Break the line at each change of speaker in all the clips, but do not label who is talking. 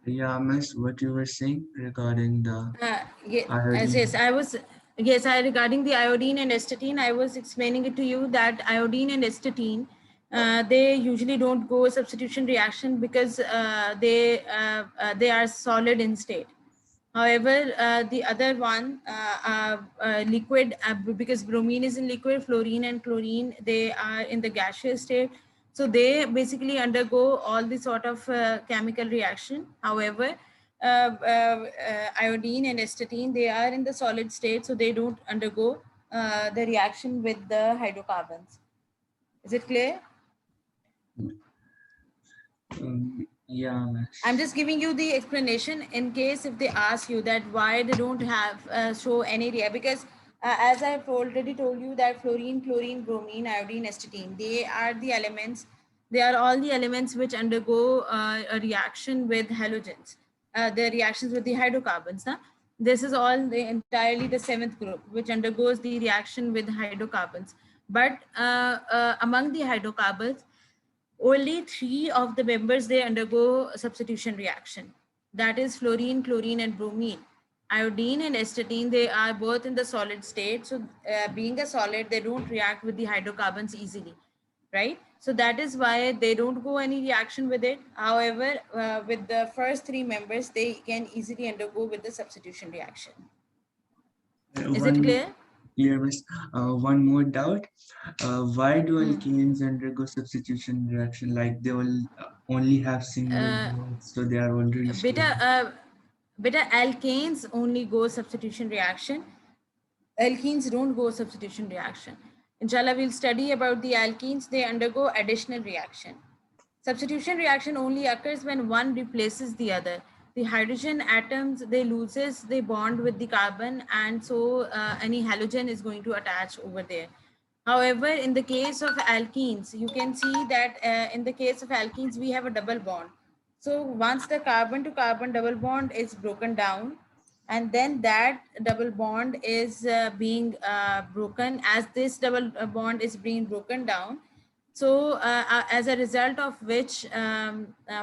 Yeah, miss, what you were saying regarding the
Yes,
iodine.
I was. Yes, regarding the iodine and astatine, I was explaining it to you that iodine and astatine, they usually don't go substitution reaction because they are solid in state. However, the other one, liquid, because bromine is in liquid, fluorine and chlorine, they are in the gaseous state. So they basically undergo all the sort of chemical reaction. However, iodine and astatine, they are in the solid state, so they don't undergo the reaction with the hydrocarbons. Is it clear?
Yeah,
I'm
miss.
just giving you the explanation in case if they ask you that why they don't have show any reaction, because as I've already told you that fluorine, chlorine, bromine, iodine, astatine, they are the elements. They are all the elements which undergo a reaction with halogens. The reactions with the hydrocarbons. Huh? This is all entirely the seventh group which undergoes the reaction with hydrocarbons. But among the hydrocarbons, only three of the members they undergo substitution reaction. That is fluorine, chlorine, and bromine. Iodine and astatine, they are both in the solid state. So, being a solid, they don't react with the hydrocarbons easily, right? So that is why they don't go any reaction with it. However, with the first three members, they can easily undergo with the substitution reaction. Is it
One,
clear?
yeah, miss. One more doubt. Why do
Hmm.
alkanes undergo substitution reaction? Like they will only have single
Uh,
bonds, so they are already
beta,
stable.
beta alkanes only go substitution reaction. Alkenes don't go substitution reaction. Inshallah, we'll study about the alkenes. They undergo additional reaction. Substitution reaction only occurs when one replaces the other. The hydrogen atoms, they loses, they bond with the carbon, and so any halogen is going to attach over there. However, in the case of alkenes, you can see that in the case of alkenes, we have a double bond. So once the carbon to carbon double bond is broken down, and then that double bond is being broken, as this double bond is being broken down, so as a result of which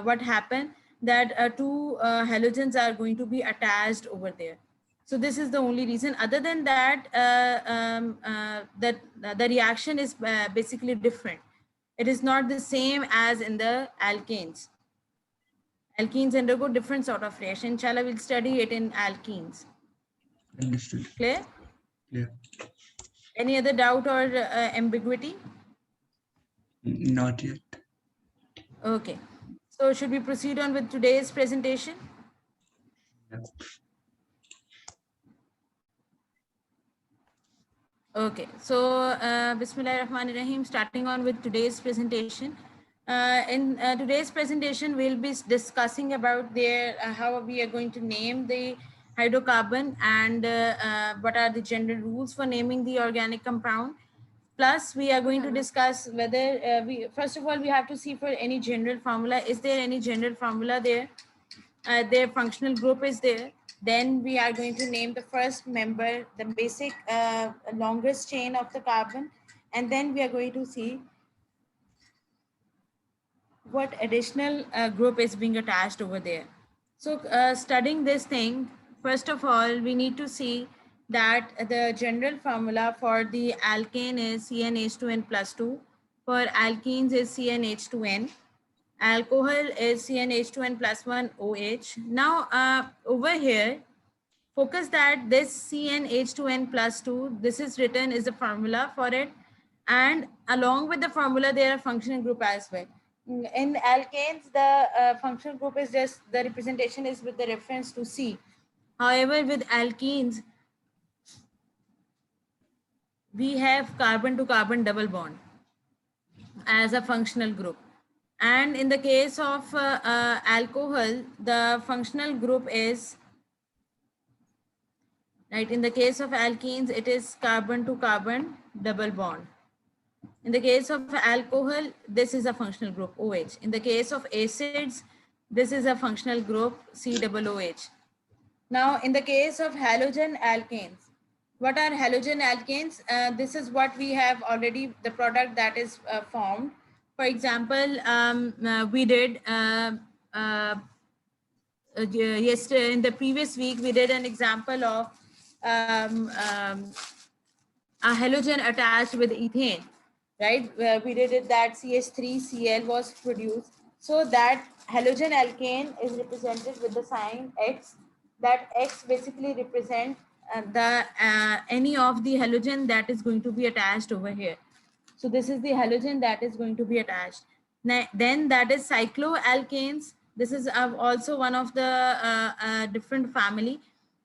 what happened, that two halogens are going to be attached over there. So this is the only reason. Other than that, that the reaction is basically different. It is not the same as in the alkanes. Alkenes undergo different sort of reaction. Inshallah, we'll study it in alkenes.
Understood.
Clear?
Yeah.
Any other doubt or ambiguity?
Not yet.
Okay. So should we proceed on with today's presentation?
Yeah.
Okay. So Bismillah Rahman Rahim, starting on with today's presentation. In today's presentation, we'll be discussing about how we are going to name the hydrocarbon, and what are the general rules for naming the organic compound. Plus, we are going to discuss whether first of all, we have to see for any general formula. Is there any general formula there? Their functional group is there. Then we are going to name the first member, the basic longest chain of the carbon. And then we are going to see what additional group is being attached over there. So studying this thing, first of all, we need to see that the general formula for the alkane is CnH2n plus 2. For alkenes is CnH2n. Alcohol is CnH2n plus 1 OH. Now over here, focus that this CnH2n plus 2, this is written is the formula for it. And along with the formula, there are functional group as well. In alkanes, the functional group is just, the representation is with the reference to C. However, with alkenes, we have carbon to carbon double bond as a functional group. And in the case of alcohol, the functional group is, right, in the case of alkenes, it is carbon to carbon double bond. In the case of alcohol, this is a functional group OH. In the case of acids, this is a functional group COOH. Now, in the case of halogen alkanes, what are halogen alkanes? This is what we have already, the product that is formed. For example, we did uh, yesterday in the previous week, we did an example of a halogen attached with ethane, right? Where we did it that CH3Cl was produced. So that halogen alkane is represented with the sign X. That X basically represent the any of the halogen that is going to be attached over here. So this is the halogen that is going to be attached. Then that is cycloalkanes. This is also one of the different family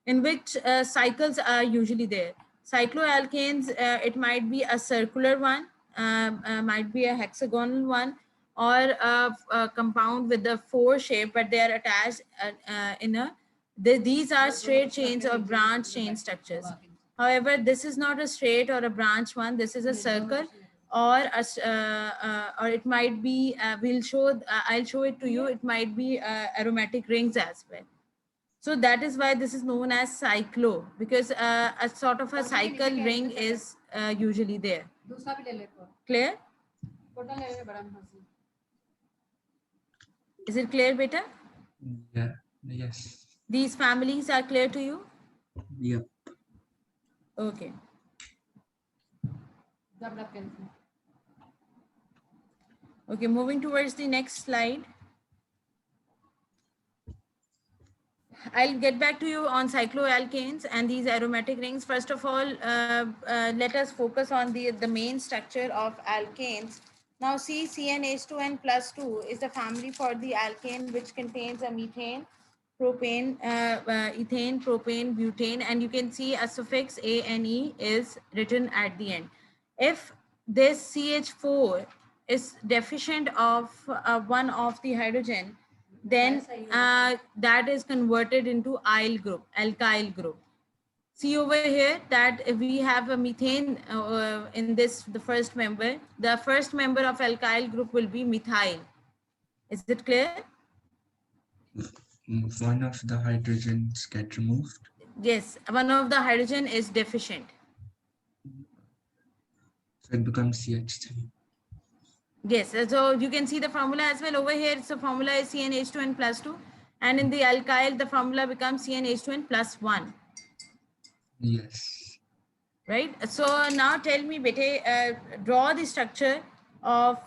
in which cycles are usually there. Cycloalkanes, it might be a circular one, might be a hexagonal one, or a compound with the four shape, but they are attached in a, these are straight chains or branch chain structures. However, this is not a straight or a branch one. This is a circle, or or it might be. We'll show. I'll show it to you. It might be aromatic rings as well. So that is why this is known as cyclo, because a sort of a cycle ring is usually there. Clear? Is it clear, beta?
Yeah. Yes.
These families are clear to you?
Yep.
Okay. Okay, moving towards the next slide. I'll get back to you on cycloalkanes and these aromatic rings. First of all, let us focus on the main structure of alkanes. Now see, CnH2n plus 2 is the family for the alkane, which contains a methane, propane, ethane, propane, butane, and you can see a suffix ane is written at the end. If this CH4 is deficient of one of the hydrogen, then that is converted into alkyl group. See over here that if we have a methane in this, the first member of alkyl group will be methyl. Is it clear?
One of the hydrogens get removed.
Yes, one of the hydrogen is deficient.
So it becomes CH3.
Yes, so you can see the formula as well over here. So formula is CnH2n plus 2, and in the alkyl the formula becomes CnH2n plus 1.
Yes.
Right. So now tell me, bete, draw the structure of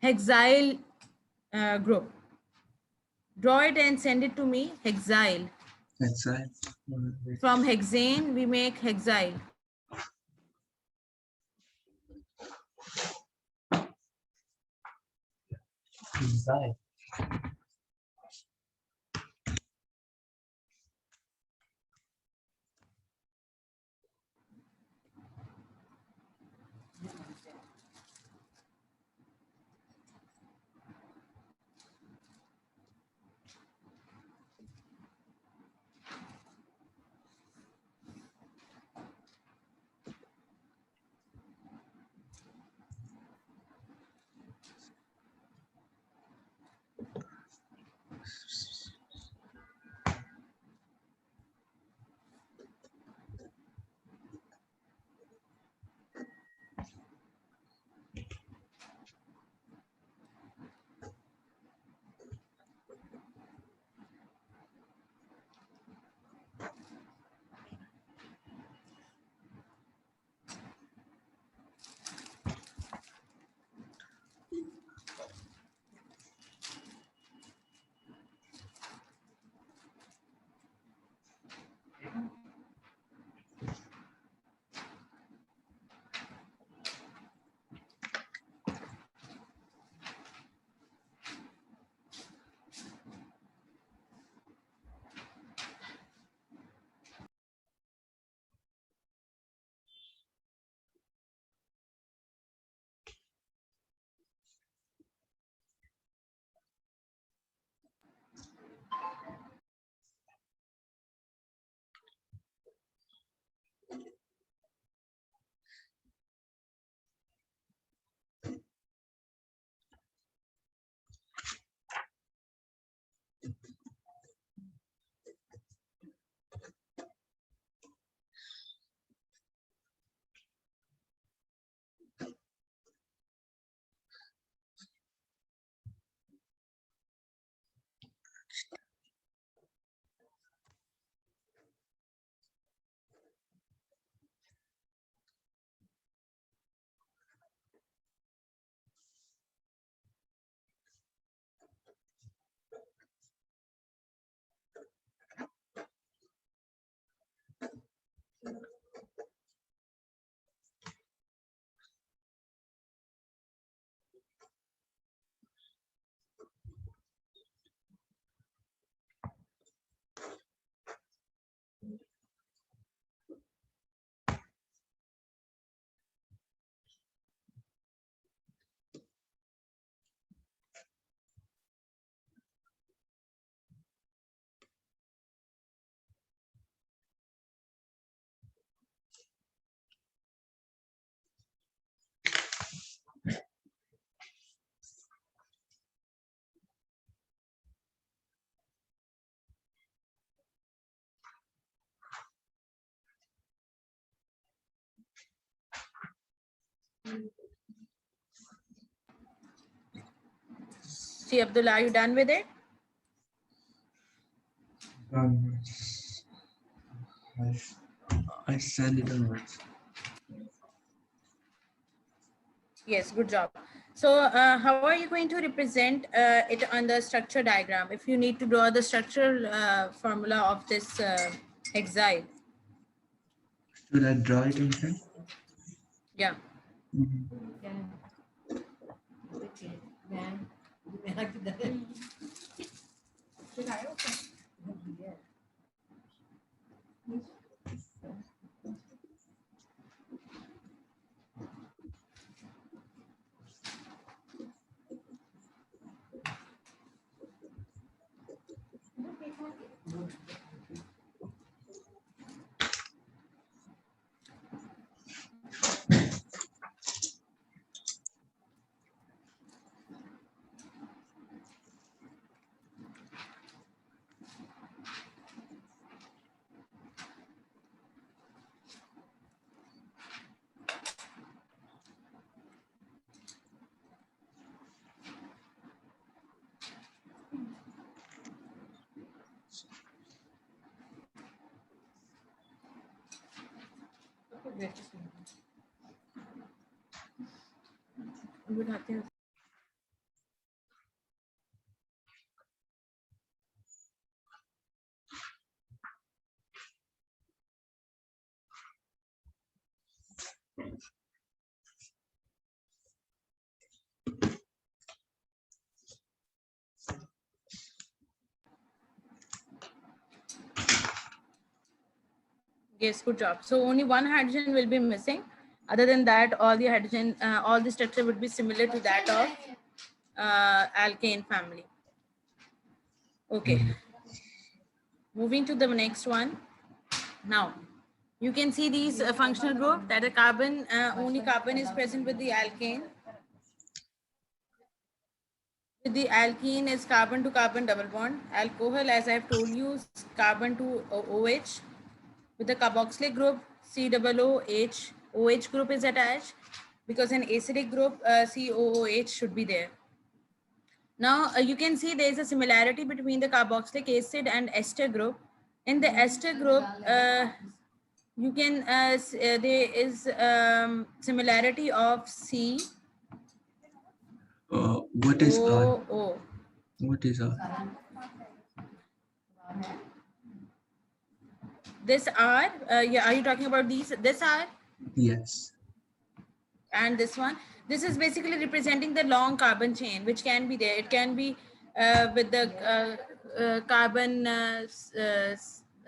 hexyl group. Draw it and send it to me. Hexyl.
That's right.
From hexane we make hexyl.
Inside.
See, Abdullah, are you done with it?
I send it onwards.
Yes, good job. So how are you going to represent it on the structure diagram if you need to draw the structural formula of this hexide?
Should I draw it in front?
Yeah. Yes, good job. So only one hydrogen will be missing. Other than that, all the hydrogen, all the structure would be similar to that of alkane family. Okay. Moving to the next one. Now, you can see these functional group that a carbon, only carbon is present with the alkane. With the alkene is carbon to carbon double bond. Alcohol, as I have told you, is carbon to OH. With the carboxylic group, COOH, OH group is attached because an acidic group, COOH should be there. Now, you can see there is a similarity between the carboxylic acid and ester group. In the ester group, you can, there is similarity of C.
What is R?
O.
What is R?
This R, yeah, are you talking about these? This R?
Yes.
And this one, this is basically representing the long carbon chain which can be there. It can be with the carbon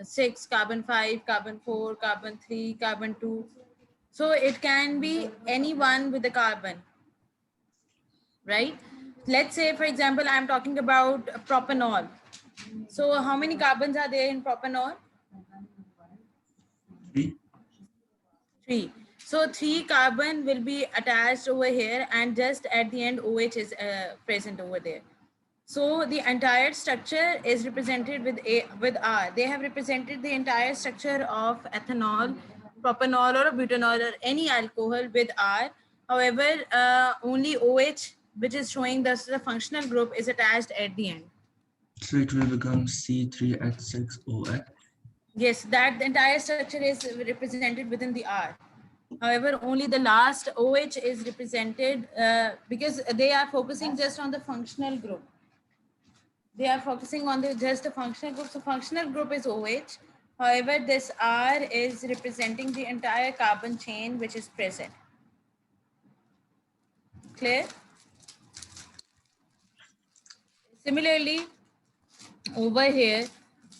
6, carbon 5, carbon 4, carbon 3, carbon 2. So it can be any one with the carbon, right? Let's say, for example, I'm talking about propanol. So how many carbons are there in propanol?
3.
3. So 3 carbon will be attached over here, and just at the end OH is present over there. So the entire structure is represented with R. They have represented the entire structure of ethanol, propanol, or butanol, or any alcohol with R. However, only OH, which is showing the functional group, is attached at the end.
So it will become C3H6OH.
Yes, that the entire structure is represented within the R. However, only the last OH is represented because they are focusing just on the functional group. They are focusing on the just the functional group. So functional group is OH. However, this R is representing the entire carbon chain which is present. Clear? Similarly, over here,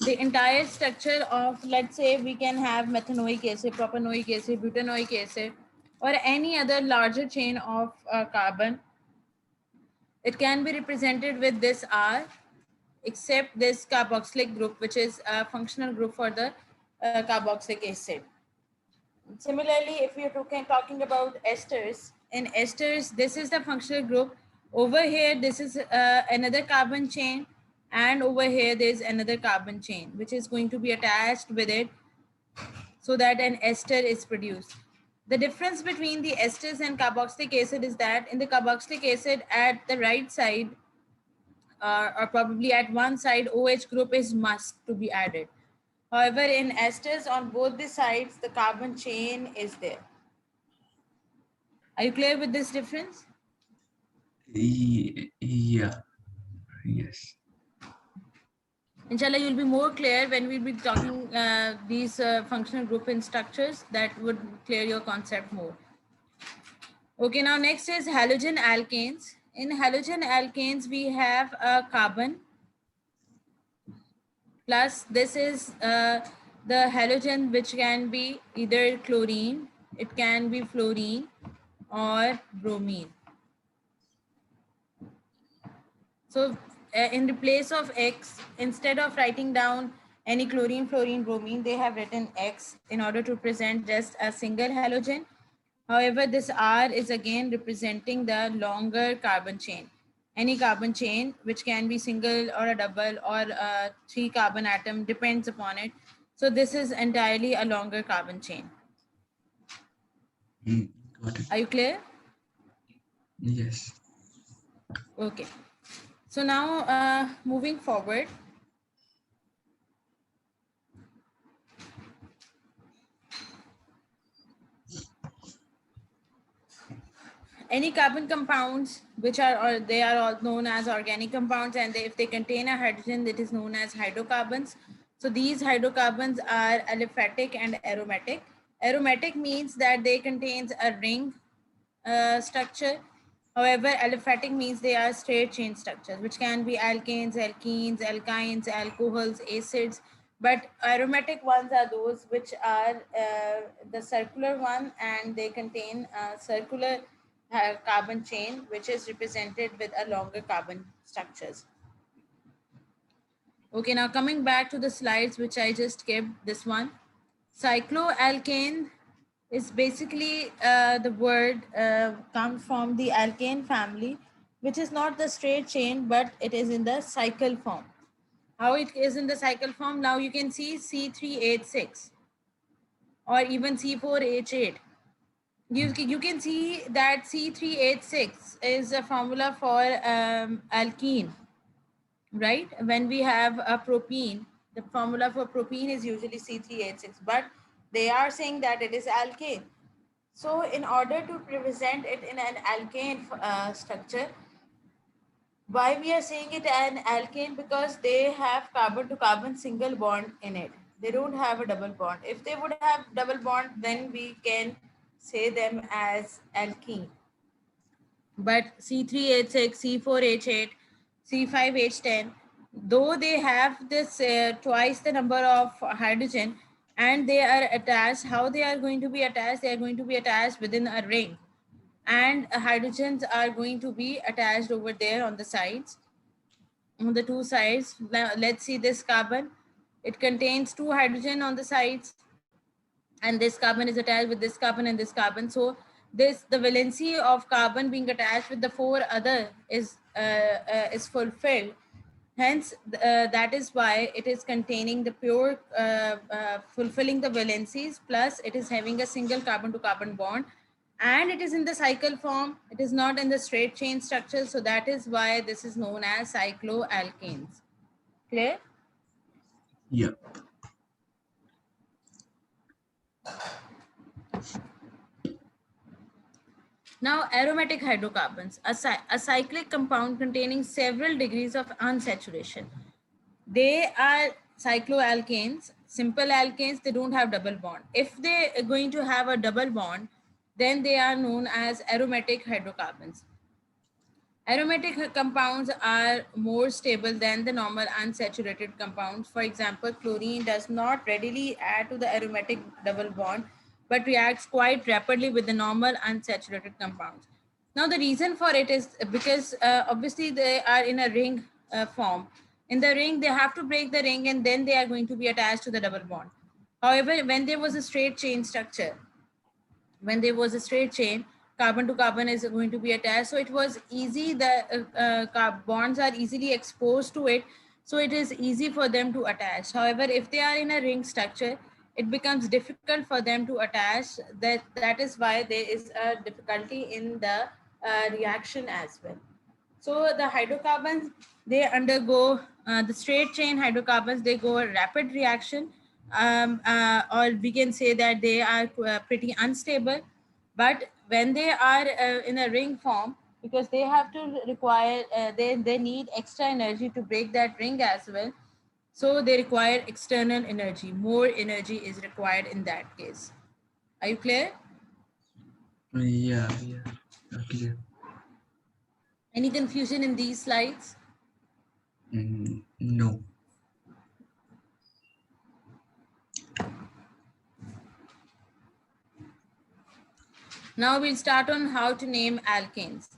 the entire structure of, let's say, we can have methanoic acid, propanoic acid, butanoic acid, or any other larger chain of carbon. It can be represented with this R, except this carboxylic group, which is a functional group for the carboxylic acid. Similarly, if you're talking about esters, in esters, this is the functional group. Over here, this is another carbon chain, and over here, there's another carbon chain, which is going to be attached with it so that an ester is produced. The difference between the esters and carboxylic acid is that in the carboxylic acid, at the right side, or probably at one side, OH group is must to be added. However, in esters on both the sides, the carbon chain is there. Are you clear with this difference?
Yeah, yes.
Inshallah, you'll be more clear when we'll be talking these functional group and structures. That would clear your concept more. Okay, now next is halogen alkanes. In halogen alkanes, we have a carbon plus this is the halogen, which can be either chlorine, it can be fluorine or bromine. So in the place of X, instead of writing down any chlorine, fluorine, bromine, they have written X in order to present just a single halogen. However, this R is again representing the longer carbon chain. Any carbon chain, which can be single or a double or a 3 carbon atom, depends upon it. So this is entirely a longer carbon chain.
Got it.
Are you clear?
Yes.
Okay. So now moving forward. Any carbon compounds which are, or they are all known as organic compounds, and if they contain a hydrogen, that is known as hydrocarbons. So these hydrocarbons are aliphatic and aromatic. Aromatic means that they contains a ring structure. However, aliphatic means they are straight chain structures, which can be alkanes, alkenes, alkynes, alcohols, acids. But aromatic ones are those which are the circular one, and they contain circular carbon chain, which is represented with a longer carbon structures. Okay, now coming back to the slides which I just kept, this one. Cycloalkane is basically the word comes from the alkane family, which is not the straight chain, but it is in the cycle form. How it is in the cycle form? Now you can see C3H6 or even C4H8. You can see that C3H6 is a formula for alkene, right? When we have a propene, the formula for propene is usually C3H6, but they are saying that it is alkane. So in order to represent it in an alkane structure, why we are saying it an alkane? Because they have carbon to carbon single bond in it. They don't have a double bond. If they would have double bond, then we can say them as alkene. But C3H6, C4H8, C5H10, though they have this twice the number of hydrogen, and they are attached, how they are going to be attached? They are going to be attached within a ring, and hydrogens are going to be attached over there on the sides, on the two sides. Now let's see this carbon. It contains 2 hydrogen on the sides, and this carbon is attached with this carbon and this carbon. So this, the valency of carbon being attached with the 4 other is fulfilled. Hence, that is why it is containing the pure, fulfilling the valencies, plus it is having a single carbon to carbon bond, and it is in the cycle form. It is not in the straight chain structure. So that is why this is known as cycloalkanes. Clear?
Yeah.
Now, aromatic hydrocarbons, a cyclic compound containing several degrees of unsaturation. They are cycloalkanes, simple alkanes, they don't have double bond. If they are going to have a double bond, then they are known as aromatic hydrocarbons. Aromatic compounds are more stable than the normal unsaturated compounds. For example, chlorine does not readily add to the aromatic double bond, but reacts quite rapidly with the normal unsaturated compounds. Now, the reason for it is because obviously they are in a ring form. In the ring, they have to break the ring and then they are going to be attached to the double bond. However, when there was a straight chain structure, when there was a straight chain, carbon to carbon is going to be attached. So it was easy, the bonds are easily exposed to it. So it is easy for them to attach. However, if they are in a ring structure, it becomes difficult for them to attach. That is why there is a difficulty in the reaction as well. So the hydrocarbons, they undergo the straight chain hydrocarbons, they go a rapid reaction, or we can say that they are pretty unstable. But when they are in a ring form, because they have to require, they need extra energy to break that ring as well. So they require external energy. More energy is required in that case. Are you clear?
Yeah. Yeah. Clear.
Any confusion in these slides?
No.
Now we'll start on how to name alkanes.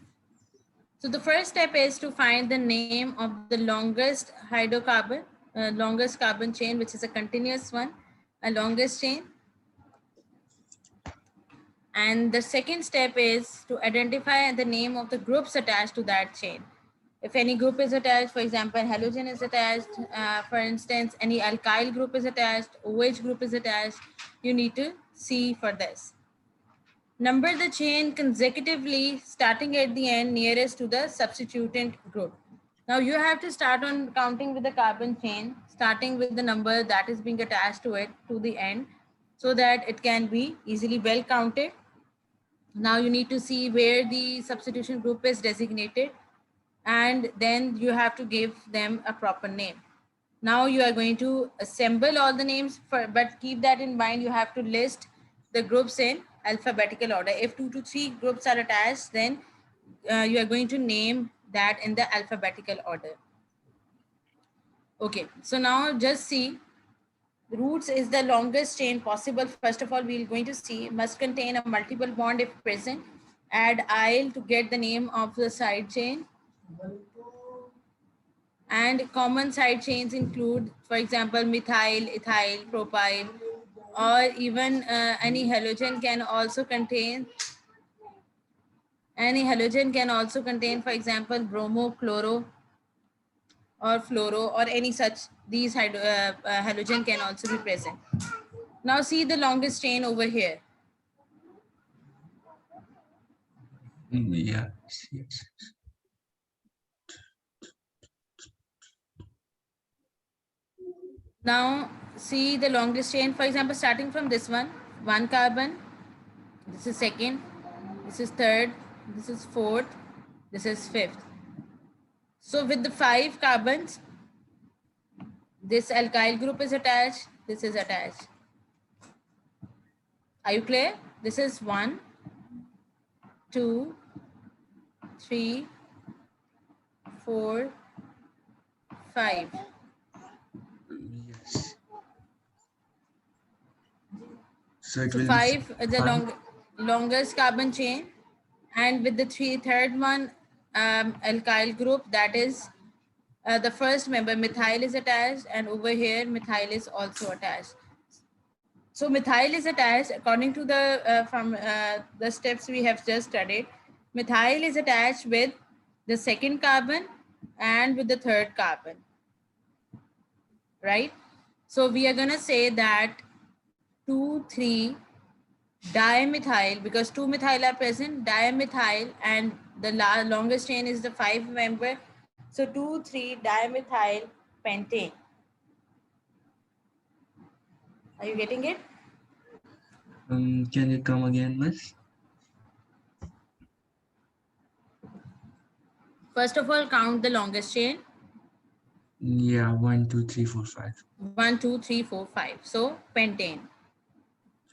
So the first step is to find the name of the longest hydrocarbon, longest carbon chain, which is a continuous one, a longest chain. And the second step is to identify the name of the groups attached to that chain. If any group is attached, for example, halogen is attached, for instance, any alkyl group is attached, OH group is attached, you need to see for this. Number the chain consecutively, starting at the end nearest to the substituent group. Now you have to start on counting with the carbon chain, starting with the number that is being attached to it to the end, so that it can be easily well counted. Now you need to see where the substitution group is designated, and then you have to give them a proper name. Now you are going to assemble all the names, but keep that in mind, you have to list the groups in alphabetical order. If 2 to 3 groups are attached, then you are going to name that in the alphabetical order. Okay, so now just see, roots is the longest chain possible. First of all, we're going to see must contain a multiple bond if present. Add "-ile" to get the name of the side chain. And common side chains include, for example, methyl, ethyl, propyl, or even any halogen can also contain, for example, bromo, chloro, or fluoro, or any such. These halogen can also be present. Now see the longest chain over here.
Yeah. Yes.
Now see the longest chain, for example, starting from this one carbon, this is second, this is third, this is fourth, this is fifth. So with the 5 carbons, this alkyl group is attached, this is attached. Are you clear? This is 1, 2, 3, 4, 5.
Yes. So it
So
will
5
be
is the longest carbon chain, and with the third one, alkyl group, that is the first member, methyl is attached, and over here methyl is also attached. So methyl is attached according to the steps we have just studied. Methyl is attached with the second carbon and with the third carbon, right? So we are gonna say that 2, 3 dimethyl, because 2 methyl are present, dimethyl, and the longest chain is the 5 member. So 2, 3 dimethyl pentane. Are you getting it?
Can you come again, miss?
First of all, count the longest chain.
Yeah, 1, 2, 3, 4, 5.
1, 2, 3, 4, 5. So pentane.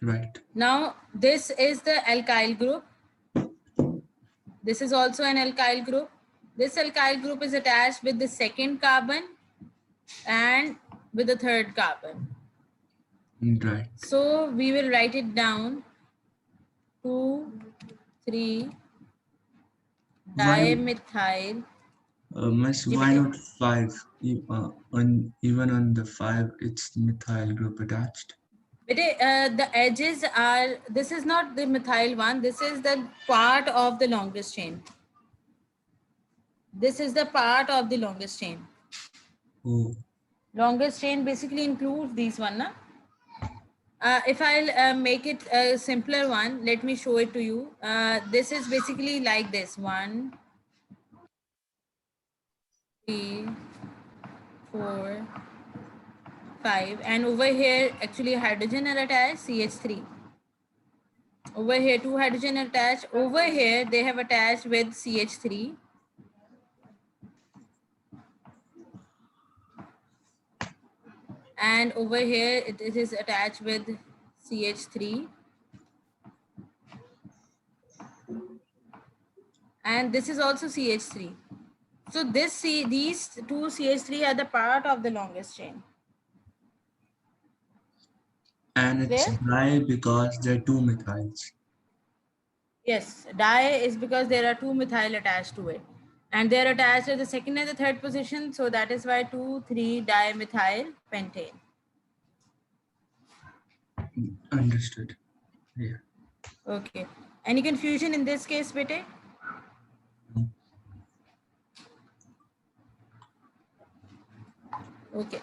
Right.
Now this is the alkyl group. This is also an alkyl group. This alkyl group is attached with the second carbon and with the third carbon.
Right.
So we will write it down. 2, 3
Why,
dimethyl.
miss, why not 5? Even on the 5, it's methyl group attached.
The edges are, this is not the methyl one, this is the part of the longest chain. This is the part of the longest chain.
Oh,
Longest chain basically includes these one. Na? If I'll make it a simpler one, let me show it to you. This is basically like this. 1, 3, 4, 5. And over here, actually hydrogen are attached, CH3. Over here, 2 hydrogen are attached. Over here, they have attached with CH3. And over here, it is attached with CH3. And this is also CH3. So these two CH3 are the part of the longest chain.
and it's
Clear?
di because there are 2 methyls.
Yes, di is because there are 2 methyl attached to it. And they're attached at the second and the third position. So that is why 2, 3 dimethyl pentane.
Understood. Yeah.
Okay. Any confusion in this case, bete? Okay.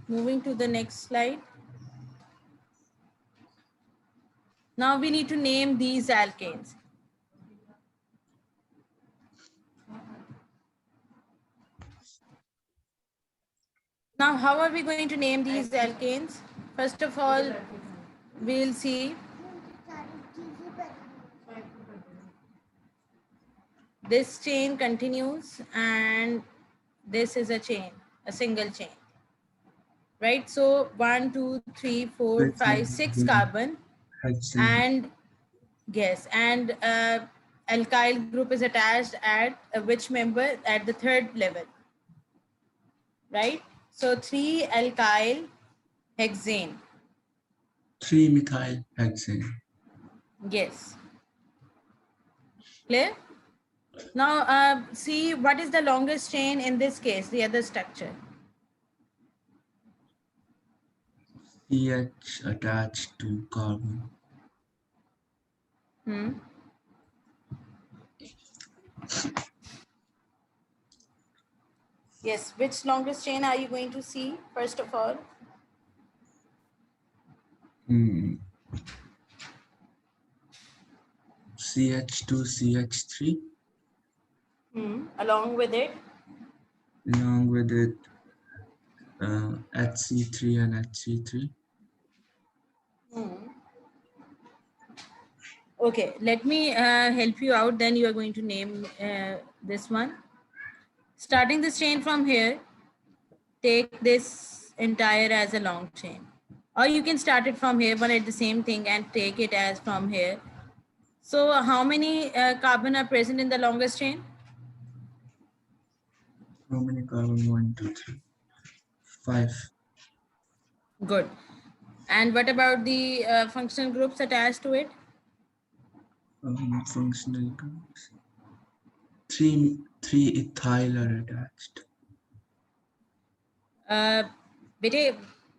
Moving to the next slide. Now we need to name these alkanes. Now, how are we going to name these alkanes? First of all, we'll see this chain continues and this is a chain, a single chain, right? So 1, 2, 3, 4, 5, 6 carbon and yes, and alkyl group is attached at which member? At the third level, right? So 3 alkyl hexane.
3 methyl hexane.
Yes. Clear? Now, see what is the longest chain in this case, the other structure.
CH attached to carbon.
Yes, which longest chain are you going to see, first of all?
CH2, CH3.
Along with it?
Along with it, HC3 and HC3.
Okay, let me help you out. Then you are going to name this one. Starting this chain from here, take this entire as a long chain. Or you can start it from here, but at the same thing and take it as from here. So how many carbon are present in the longest chain?
How many carbon? 1, 2, 3, 5.
Good. And what about the functional groups attached to it?
Functional groups. 3 ethyl are attached.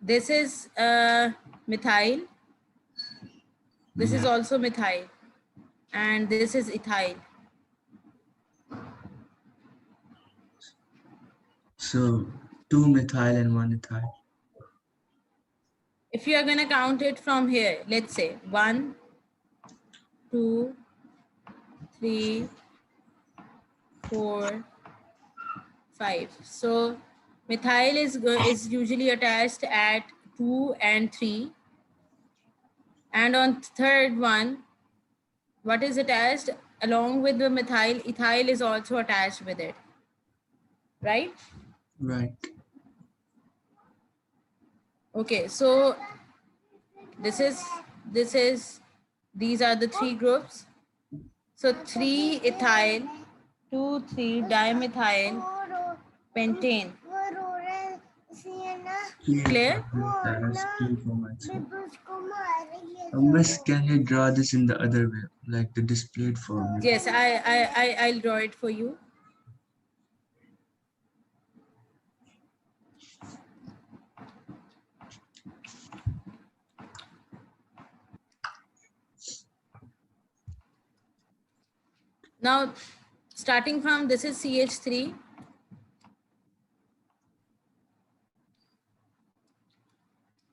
This is methyl. This is also methyl. And this is ethyl.
So 2 methyl and 1 ethyl.
If you are going to count it from here, let's say 1, 2, 3, 4, 5. So methyl is usually attached at 2 and 3. And on third one, what is attached along with the methyl? Ethyl is also attached with it, right?
Right.
Okay, so these are the 3 groups. So 3 ethyl, 2, 3 dimethyl pentane. Clear?
That's clear for myself. Miss, can you draw this in the other way, like the displayed form?
Yes, I'll draw it for you. Now, starting from this is CH3.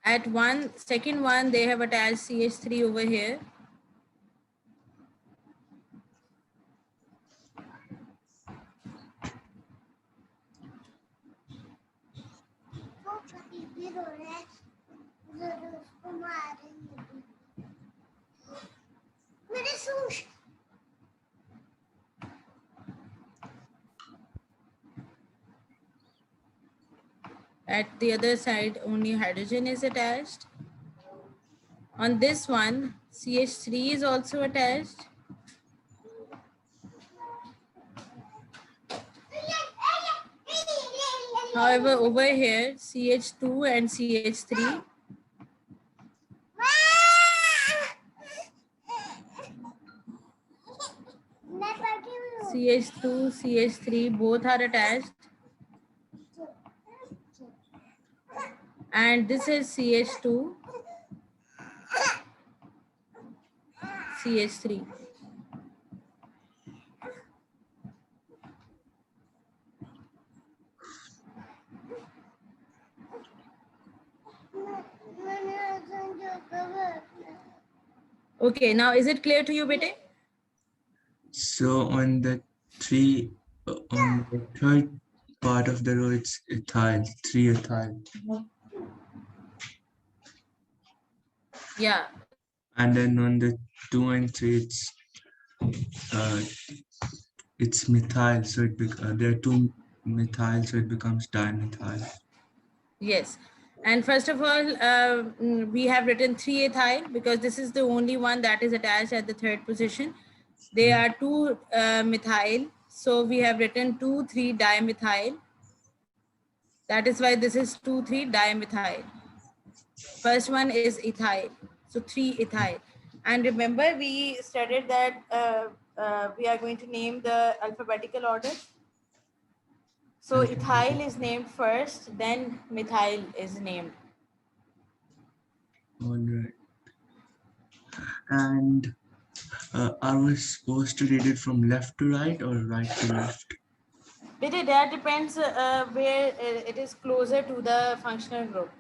At second one, they have attached CH3 over here. At the other side, only hydrogen is attached. On this one, CH3 is also attached. However, over here, CH2 and CH3. CH2, CH3, both are attached. And this is CH2, CH3. Okay, now is it clear to you, Bete?
So on the on the third part of the row, it's ethyl, 3 ethyl.
Yeah.
And then on the 2 and 3, it's methyl, so there are 2 methyl, so it becomes dimethyl.
Yes. And first of all, we have written 3 ethyl because this is the only one that is attached at the third position. There are 2 methyl. So we have written 2, 3 dimethyl. That is why this is 2, 3 dimethyl. First one is ethyl. So 3 ethyl. And remember, we studied that we are going to name the alphabetical order. So ethyl is named first, then methyl is named.
All right. And are we supposed to read it from left to right or right to left?
That depends where it is closer to the functional group.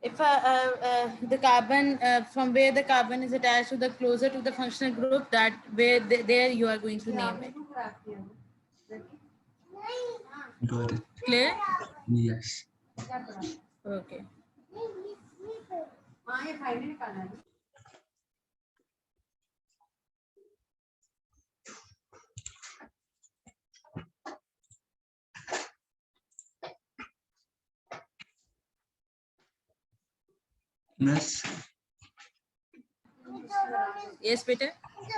If the carbon, from where the carbon is attached to the closer to the functional group, that there you are going to name it.
Got it.
Clear?
Yes.
Okay.
Miss,
Yes, Peter?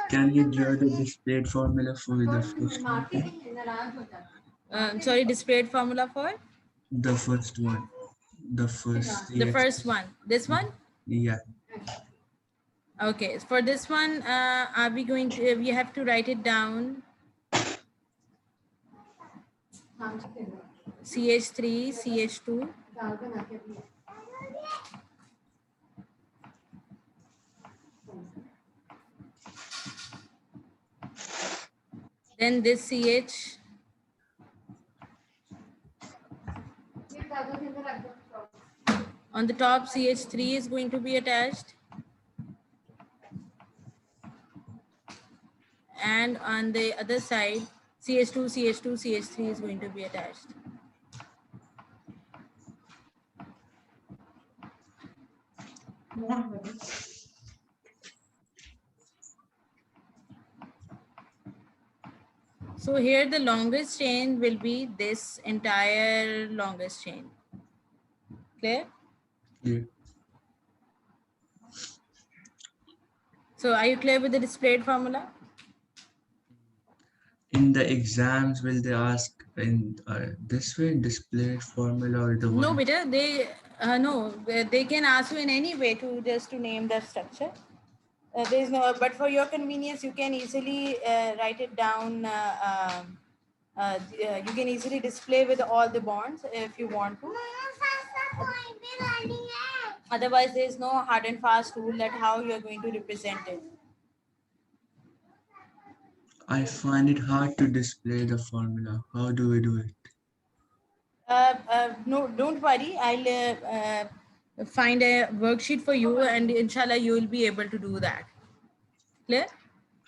can you draw the displayed formula for the first one?
Sorry, displayed formula for?
The first one. The first.
The first one. This one?
Yeah.
Okay, for this one, are we going to, we have to write it down. CH3, CH2. Then this CH. On the top, CH3 is going to be attached. And on the other side, CH2, CH2, CH3 is going to be attached. So here the longest chain will be this entire longest chain. Clear?
Clear.
So are you clear with the displayed formula?
In the exams, will they ask in this way, displayed formula, or the
No,
one?
beta, they can ask you in any way to name the structure. There is no, but for your convenience, you can easily write it down. You can easily display with all the bonds if you want to. Otherwise, there is no hard and fast rule that how you are going to represent it.
I find it hard to display the formula. How do we do it?
No, don't worry. I'll find a worksheet for you, and inshallah, you will be able to do that. Clear?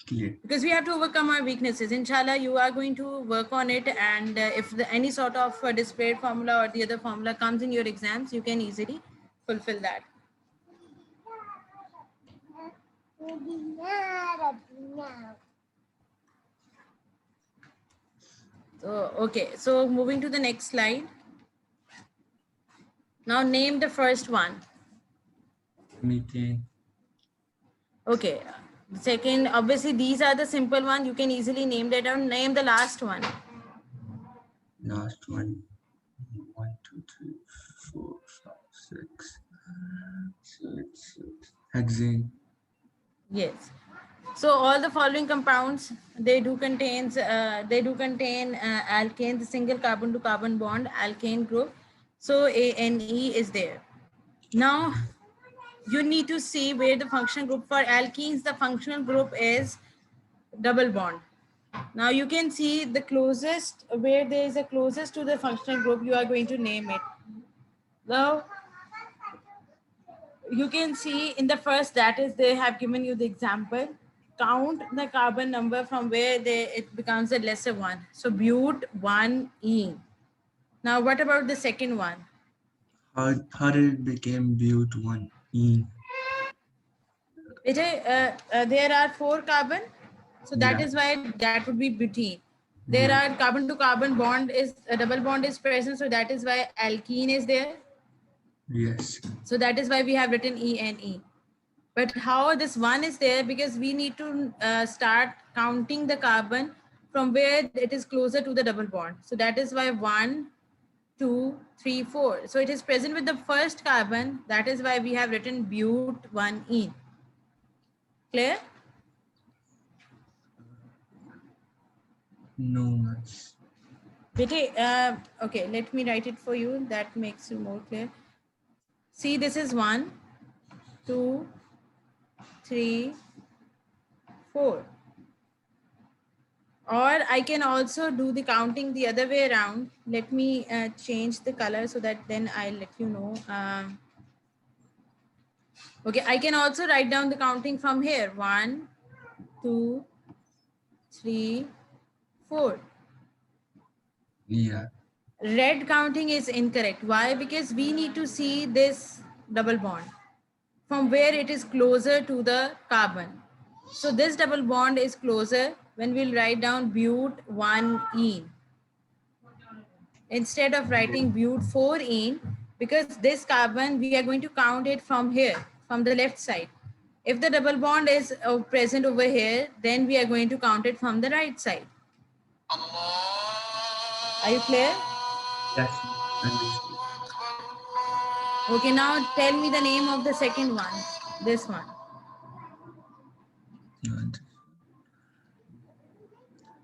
Clear.
Because we have to overcome our weaknesses. Inshallah, you are going to work on it, and if any sort of displayed formula or the other formula comes in your exams, you can easily fulfill that. So, okay, so moving to the next slide. Now name the first one.
Methane.
Okay. Second, obviously these are the simple one. You can easily name that down. Name the last one.
Last one. 1, 2, 3, 4, 5, 6. Hexane.
Yes. So all the following compounds, they do contain alkanes, the single carbon to carbon bond, alkane group. So ANE is there. Now you need to see where the functional group for alkenes, the functional group is double bond. Now you can see the closest, where there is a closest to the functional group, you are going to name it. Now you can see in the first, that is, they have given you the example. Count the carbon number from where it becomes a lesser one. So but 1E. Now what about the second one?
How did it become but 1E?
There are 4 carbon, so that
Yeah.
is why that would be butene. There
Yeah.
are carbon to carbon bond is a double bond is present, so that is why alkene is there.
Yes.
So that is why we have written ENE. But how this one is there, because we need to start counting the carbon from where it is closer to the double bond. So that is why 1, 2, 3, 4. So it is present with the first carbon. That is why we have written but 1E. Clear?
No much.
Okay, let me write it for you. That makes you more clear. See, this is 1, 2, 3, 4. Or I can also do the counting the other way around. Let me change the color so that then I'll let you know. Okay, I can also write down the counting from here. 1, 2, 3, 4.
Yeah.
Red counting is incorrect. Why? Because we need to see this double bond from where it is closer to the carbon. So this double bond is closer when we'll write down but 1E. Instead of writing but 4 because this carbon, we are going to count it from here, from the left side. If the double bond is present over here, then we are going to count it from the right side. Are you clear?
Yes. Understood.
Okay, now tell me the name of the second one. This one.
Good.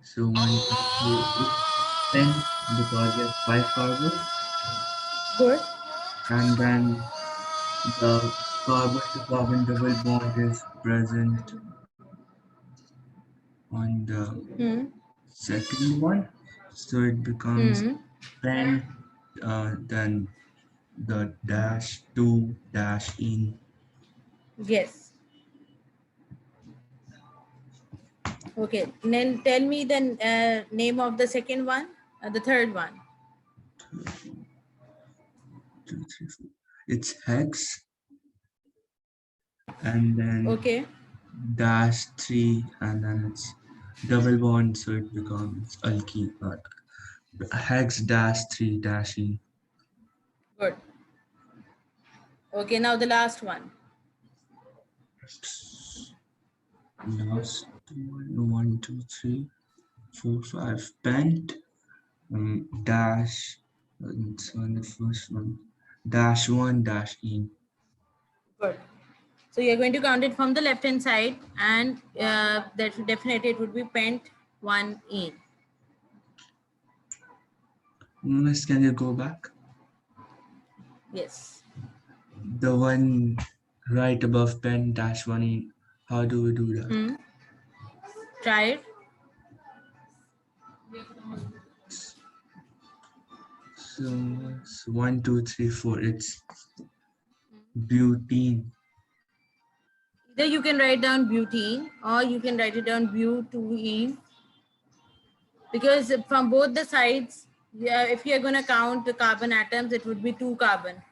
So one, it's 10 because we have 5 carbons,
Good.
and then the carbon to carbon double bond is present on the
Hmm.
second one. So it becomes
Hmm.
10, then the dash 2 dash in.
Yes. Okay, then tell me the name of the second one, the third one.
2, 3, 4. It's hex, and then
Okay,
-3, and then it's double bond, so it becomes alkene. Hex -3 -E.
good. Okay, now the last one.
Last one, 1, 2, 3, 4, 5. Pent, dash. So on the first one, -1 -E.
Good. So you're going to count it from the left hand side, and that definitely it would be pent 1E.
Miss, can you go back?
Yes.
The one right above pent -1E. How do we do that?
Hmm. Try it.
So it's 1, 2, 3, 4. It's butene.
Either you can write down butene or you can write it down bu2E, because from both the sides, yeah, if you're going to count the carbon atoms, it would be 2 carbon,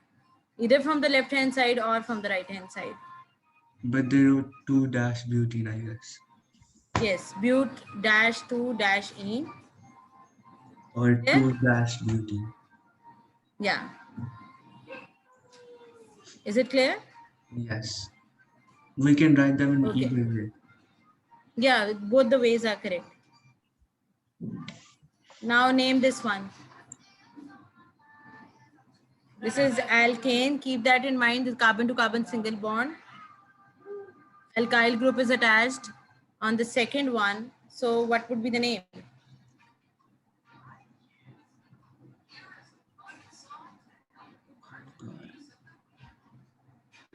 either from the left hand side or from the right hand side.
But they wrote 2-butene, I guess.
Yes, but-2-E.
Or
Yeah.
2-butene.
Yeah. Is it clear?
Yes. We can write them in
Okay.
either way.
Yeah, both the ways are correct. Now name this one. This is alkane. Keep that in mind. The carbon to carbon single bond. Alkyl group is attached on the second one. So what would be the name?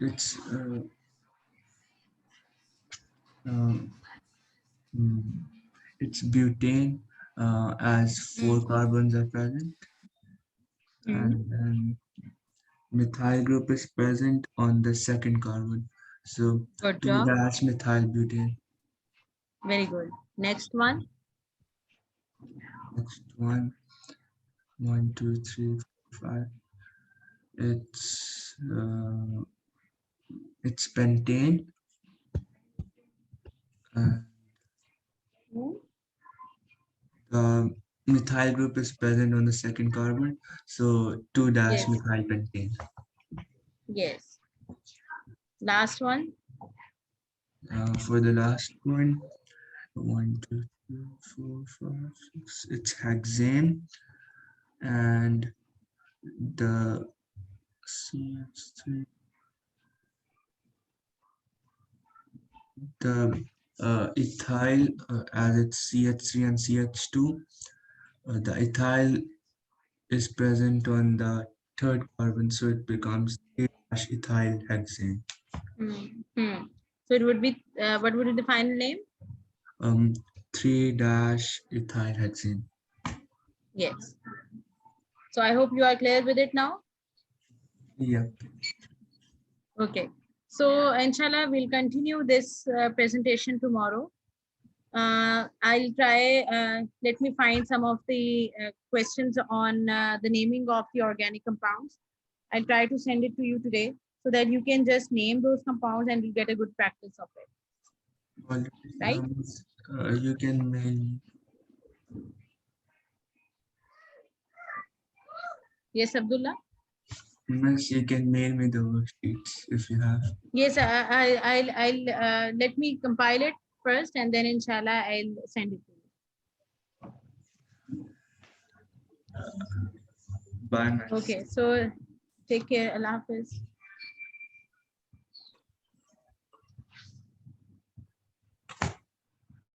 It's it's butane, as 4 carbons are present, and then methyl group is present on the second carbon. So
Good job.
2-methylbutane.
Very good. Next one.
Next one, 1, 2, 3, 4, 5. It's pentane. The methyl group is present on the second carbon, so 2-methylpentane.
Yes. Last one.
For the last one, 1, 2, 3, 4, 5, 6. It's hexane, and the CH3, the ethyl, as it's CH3 and CH2. The ethyl is present on the third carbon, so it becomes ethyl hexane.
So it would be, what would be the final name?
3-ethyl hexane.
Yes. So I hope you are clear with it now.
Yep.
Okay. So inshallah, we'll continue this presentation tomorrow. I'll try, let me find some of the questions on the naming of the organic compounds. I'll try to send it to you today so that you can just name those compounds and you'll get a good practice of it. Right?
You can mail me.
Yes, Abdullah?
Miss, you can mail me the worksheets if you have.
Yes, I'll let me compile it first and then inshallah I'll send it to you.
Bye, miss.
Okay, so take care. Allah Hafiz.